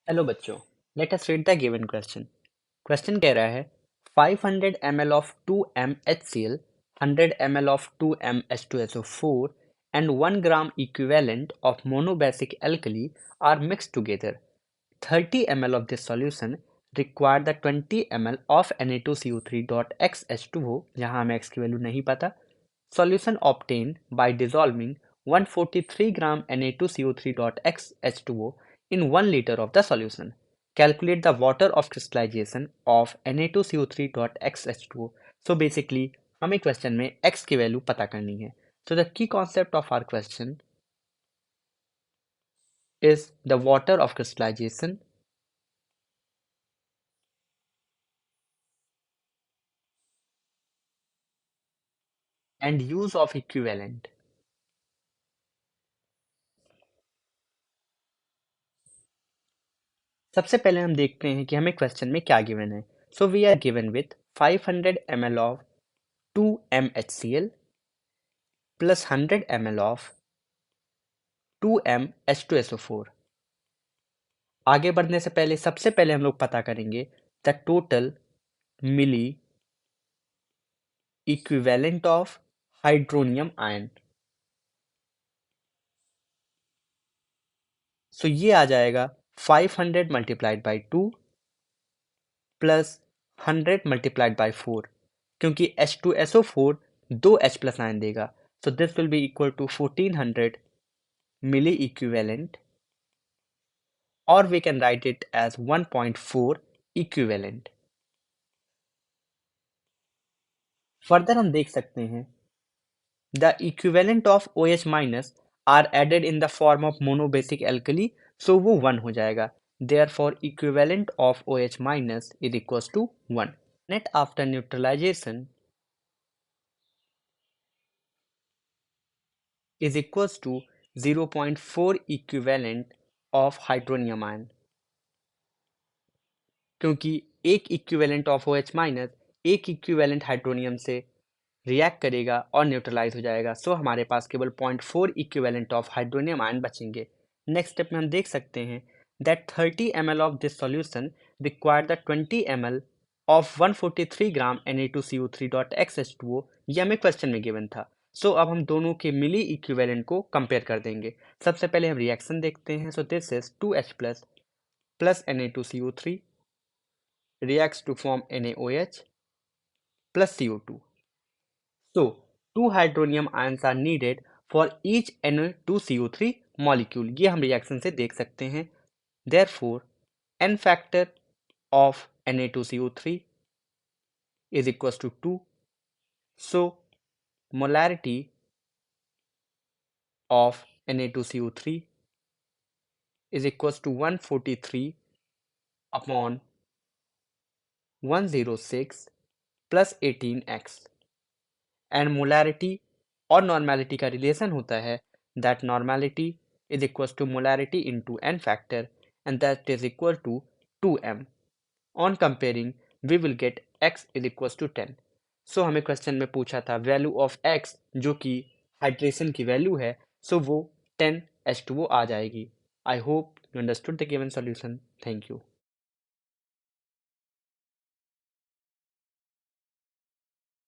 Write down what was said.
Hello बच्चों, let us read the given question. Question कह रहा है 500 ml of 2m HCl, 100 ml of 2m H2SO4 and 1 gram equivalent of monobasic alkali are mixed together. 30 ml of this solution require the 20 ml of Na2CO3.X H2O, जहाँ हमें x की value नहीं पता, solution obtained by dissolving 143 gram Na2CO3.X H2O in 1 liter of the solution. Calculate the water of crystallization of Na2CO3.X H2O. So basically हमें question में x की value पता करनी है. So the key concept of our question is the water of crystallization and use of equivalent. सबसे पहले हम देखते हैं कि हमें क्वेश्चन में क्या गिवन है. So we are given with 500 ml of 2m HCl plus 100 ml of 2m H2SO4. आगे बढ़ने से पहले सबसे पहले हम लोग पता करेंगे the total milli equivalent of hydronium ion. So ये आ जाएगा 500 multiplied by 2 plus 100 multiplied by 4, क्योंकि H2SO4 दो H प्लस आयन देगा. So this will be equal to 1400 milli equivalent, or we can write it as 1.4 equivalent. Further हम देख सकते हैं the equivalent of OH minus are added in the form of monobasic alkali, so वो 1 हो जाएगा. Therefore equivalent of OH minus is equals to 1. Net after neutralization is equals to 0.4 equivalent of hydronium ion, क्योंकि एक equivalent of OH minus एक equivalent hydronium से react करेगा और neutralise हो जाएगा. सो हमारे पास केवल 0.4 इक्विवेलेंट ऑफ हाइड्रोनियम आयन बचेंगे. नेक्स्ट स्टेप में हम देख सकते हैं that 30 ml of this solution require the 20 ml of 143 gram Na2CO3.XH2O. ये हमें क्वेश्चन में गिवन था. सो अब हम दोनों के मिली इक्विवेलेंट को कंपेयर कर देंगे. सबसे पहले हम रिएक्शन देखते हैं. So this is 2H plus Na2CO3 reacts to form NaOH plus CO2. So, 2 hydronium ions are needed for each Na2CO3 molecule. ये हम रिएक्शन से देख सकते हैं. Therefore, N factor of Na2CO3 is equals to 2. So, molarity of Na2CO3 is equals to 143 upon 106 plus 18x. And molarity और normality का relation होता है that normality is equal to molarity into n factor and that is equal to 2m. On comparing we will get x is equal to 10. So हमें question में पूछा था value of x जो कि hydration की value है, सो वो 10H2O आ जाएगी. I hope you understood the given solution. Thank you.